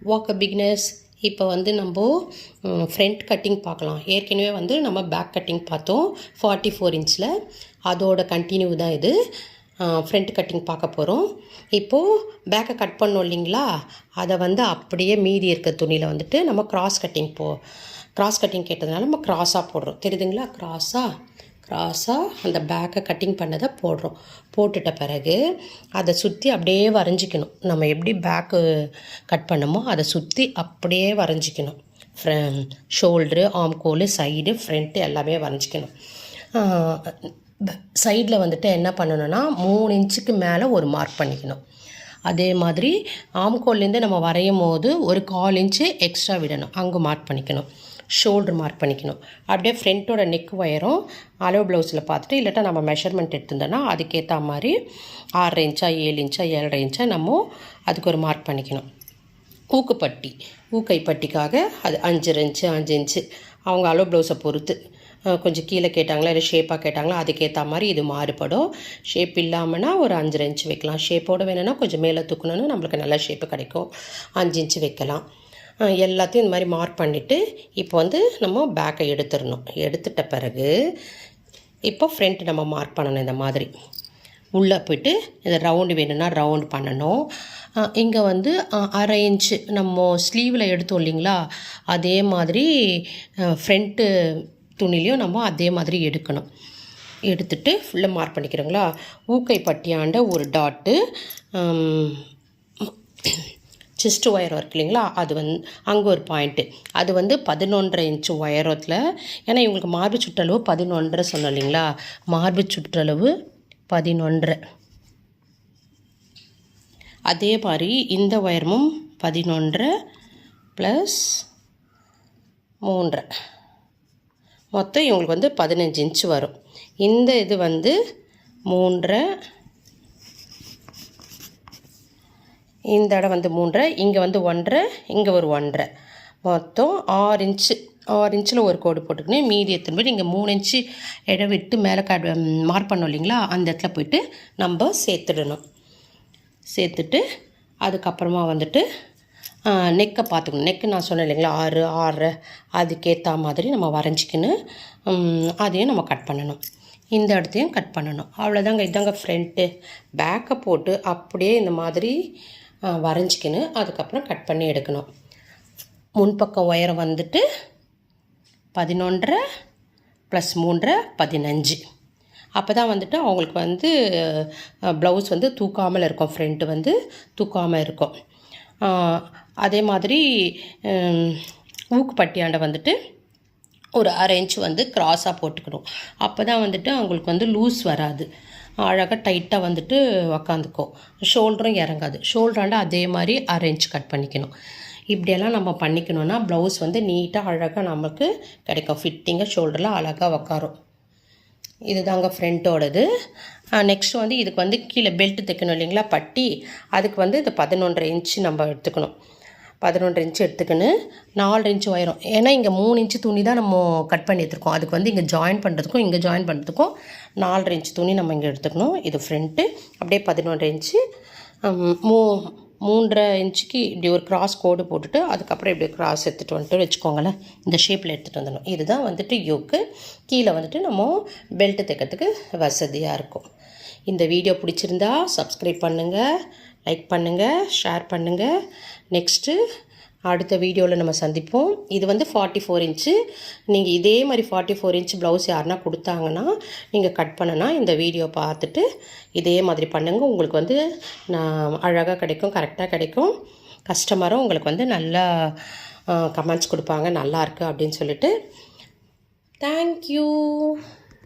Walk beginners இப்போ வந்து நம்ம ஃப்ரண்ட் கட்டிங் பார்க்கலாம். ஏற்கனவே வந்து நம்ம பேக் கட்டிங் பார்த்தோம் 44 இன்ச்சில். அதோட கண்டினியூ தான் இது. ஃப்ரண்ட் கட்டிங் பார்க்க போகிறோம். இப்போது பேக்கை கட் பண்ணோம் இல்லைங்களா, அதை வந்து அப்படியே மீதி இருக்க துணியில் வந்துட்டு நம்ம கிராஸ் கட்டிங் கேட்டதுனால நம்ம க்ராஸாக போடுறோம். தெரியுதுங்களா? க்ராஸாக அந்த பேக்கை கட்டிங் பண்ணதை போடுறோம். போட்டுட்ட பிறகு அதை சுற்றி அப்படியே வரைஞ்சிக்கணும். நம்ம எப்படி பேக்கு கட் பண்ணமோ அதை சுற்றி அப்படியே வரைஞ்சிக்கணும். ஷோல்ட்ரு, ஆம்கோல், சைடு, ஃப்ரண்ட்டு எல்லாமே வரைஞ்சிக்கணும். சைடில் வந்துட்டு என்ன பண்ணணும்னா 3 இன்ச்சுக்கு மேலே ஒரு மார்க் பண்ணிக்கணும். அதே மாதிரி ஆம்கோல்லேருந்து நம்ம வரையும் போது ஒரு 1/4 இன்ச்சு எக்ஸ்ட்ரா விடணும், அங்கே மார்க் பண்ணிக்கணும். ஷோல்டர் மார்க் பண்ணிக்கணும். அப்படியே ஃப்ரண்ட்டோட நெக் ஒயரும் அளவு ப்ளவுஸில் பார்த்துட்டு, இல்லாட்டா நம்ம மெஷர்மெண்ட் எடுத்துருந்தோன்னா அதுக்கேற்ற மாதிரி 6 இன்ச்சா 7 இன்ச்சா 7.5 இன்ச்சா நம்ம அதுக்கு ஒரு மார்க் பண்ணிக்கணும். ஊக்கைப்பட்டிக்காக அது 5 இன்ச்சு அவங்க அளவு ப்ளவுஸை பொறுத்து கொஞ்சம் கீழே கேட்டாங்களா இல்லை ஷேப்பாக கேட்டாங்களா அதுக்கேற்ற மாதிரி இது மாறுபடும். ஷேப் இல்லாமல்னா ஒரு 5 இன்ச்சு வைக்கலாம். ஷேப்போடு வேணும்னா கொஞ்சம் மேலே தூக்கணும்னா நம்மளுக்கு நல்ல ஷேப்பு கிடைக்கும், 5 இன்ச்சு வைக்கலாம். எல்லாத்தையும் இந்த மாதிரி மார்க் பண்ணிவிட்டு இப்போ வந்து நம்ம பேக்கை எடுத்துட்ட பிறகு இப்போ ஃப்ரண்ட் நம்ம மார்க் பண்ணணும். இந்த மாதிரி உள்ளே போய்ட்டு இந்த ரவுண்டு வேணும்னா ரவுண்டு பண்ணணும். இங்கே வந்து 1/2 இன்ச்சு நம்ம ஸ்லீவில் எடுத்தோம் இல்லைங்களா, அதே மாதிரி ஃப்ரண்ட்டு துணிலையும் நம்ம அதே மாதிரி எடுத்துட்டு ஃபுல்லாக மார்க் பண்ணிக்கிறோங்களா. ஊக்கைப்பட்டியாண்ட ஒரு டாட்டு, செஸ்ட் ஒயர் இருக்கு இல்லைங்களா, அது வந்து அங்கே ஒரு பாயிண்ட்டு. அது வந்து 11.5 இன்ச்சு உயரத்தில். ஏன்னா இவங்களுக்கு மார்பு சுற்றளவு 11.5 சொன்னோம் இல்லைங்களா, மார்பு சுற்றளவு 11.5. அதே மாதிரி இந்த உயரமும் 11.5 ப்ளஸ் 3.5, மொத்தம் இவங்களுக்கு வந்து 15 இன்ச்சு வரும். இந்த இது வந்து 3.5, இந்த இடம் வந்து 3.5, இங்கே வந்து 1.5, இங்கே ஒரு 1.5, மொத்தம் 6 இன்ச்சில் ஒரு கோடு போட்டுக்கணும். மீதி எத்தனை போய்ட்டு இங்கே 3 இன்ச்சு இடம் விட்டு மேலே மார்க் பண்ணோம் இல்லைங்களா, அந்த இடத்துல போய்ட்டு நம்ம சேர்த்துட்டு அதுக்கப்புறமா வந்துட்டு நெக்கை பார்த்துக்கணும். நெக்கு நான் சொன்னேன் இல்லைங்களா 6 அதுக்கேற்ற மாதிரி நம்ம வரைஞ்சிக்கணும். அதையும் நம்ம கட் பண்ணணும். இந்த இடத்தையும் கட் பண்ணணும். அவ்வளோதாங்க. இதாங்க ஃப்ரண்ட்டு. பேக்கை போட்டு அப்படியே இந்த மாதிரி வரைஞ்சிக்கணும். அதுக்கப்புறம் கட் பண்ணி எடுக்கணும். முன்பக்கம் உயரம் வந்துட்டு 11.5 ப்ளஸ் 3.5 15. அப்போ தான் வந்துட்டு அவங்களுக்கு வந்து ப்ளவுஸ் வந்து தூக்காமல் இருக்கும், ஃப்ரண்ட்டு வந்து தூக்காமல் இருக்கும். அதே மாதிரி ஊக்குப்பட்டியாண்ட வந்துட்டு ஒரு 1/2 இன்ச்சு வந்து க்ராஸாக போட்டுக்கணும். அப்போ தான் வந்துட்டு அவங்களுக்கு வந்து லூஸ் வராது, அழகாக டைட்டாக வந்துட்டு உக்காந்துக்கும். ஷோல்டரும் இறங்காது. ஷோல்டராண்ட அதே மாதிரி 1/2 இன்ச்சு கட் பண்ணிக்கணும். இப்படியெல்லாம் நம்ம பண்ணிக்கணுன்னா ப்ளவுஸ் வந்து நீட்டாக அழகாக நமக்கு கிடைக்கும். ஃபிட்டிங்காக ஷோல்டரில் அழகாக உக்காரும். இது தாங்க ஃப்ரண்ட்டோடது. நெக்ஸ்ட் வந்து இதுக்கு வந்து கீழே பெல்ட் தைக்கணும் இல்லைங்களா, பட்டி. அதுக்கு வந்து இது 11.5 இன்ச்சு நம்ம எடுத்துக்கணும். 11 இன்ச்சு எடுத்துக்கணும். 4 இன்ச்சு உயரம். ஏன்னா இங்கே 3 இன்ச்சு துணி தான் நம்ம கட் பண்ணி எடுத்துருக்கோம். அதுக்கு வந்து இங்கே ஜாயின் பண்ணுறதுக்கும் இங்கே ஜாயின் பண்ணுறதுக்கும் 4 இன்ச்சு துணி நம்ம இங்கே எடுத்துக்கணும். இது ஃப்ரண்ட்டு. அப்படியே 11 இன்ச்சு 3.5 இன்ச்சுக்கு இப்படி ஒரு கிராஸ் கோடு போட்டுட்டு அதுக்கப்புறம் இப்படி கிராஸ் எடுத்துகிட்டு வந்துட்டு வச்சுக்கோங்களேன். இந்த ஷேப்பில் எடுத்துகிட்டு வந்துடணும். இதுதான் வந்துட்டு யோக்கு. கீழே வந்துட்டு நம்ம பெல்ட்டு தைக்கிறதுக்கு வசதியாக இருக்கும். இந்த வீடியோ பிடிச்சிருந்தா சப்ஸ்கிரைப் பண்ணுங்கள், லைக் பண்ணுங்கள், ஷேர் பண்ணுங்கள். நெக்ஸ்ட்டு அடுத்த வீடியோவில் நம்ம சந்திப்போம். இது வந்து 44 இன்ச்சு. நீங்கள் இதே மாதிரி 44 இன்ச்சு ப்ளவுஸ் யாருன்னா கொடுத்தாங்கன்னா நீங்கள் கட் பண்ணனா இந்த வீடியோ பார்த்துட்டு இதே மாதிரி பண்ணுங்கள். உங்களுக்கு வந்து நான் அழகாக கிடைக்கும், கரெக்டாக கிடைக்கும். கஸ்டமரும் உங்களுக்கு வந்து நல்லா கமெண்ட்ஸ் கொடுப்பாங்க, நல்லாயிருக்கு அப்படின்னு சொல்லிட்டு. தேங்க்யூ.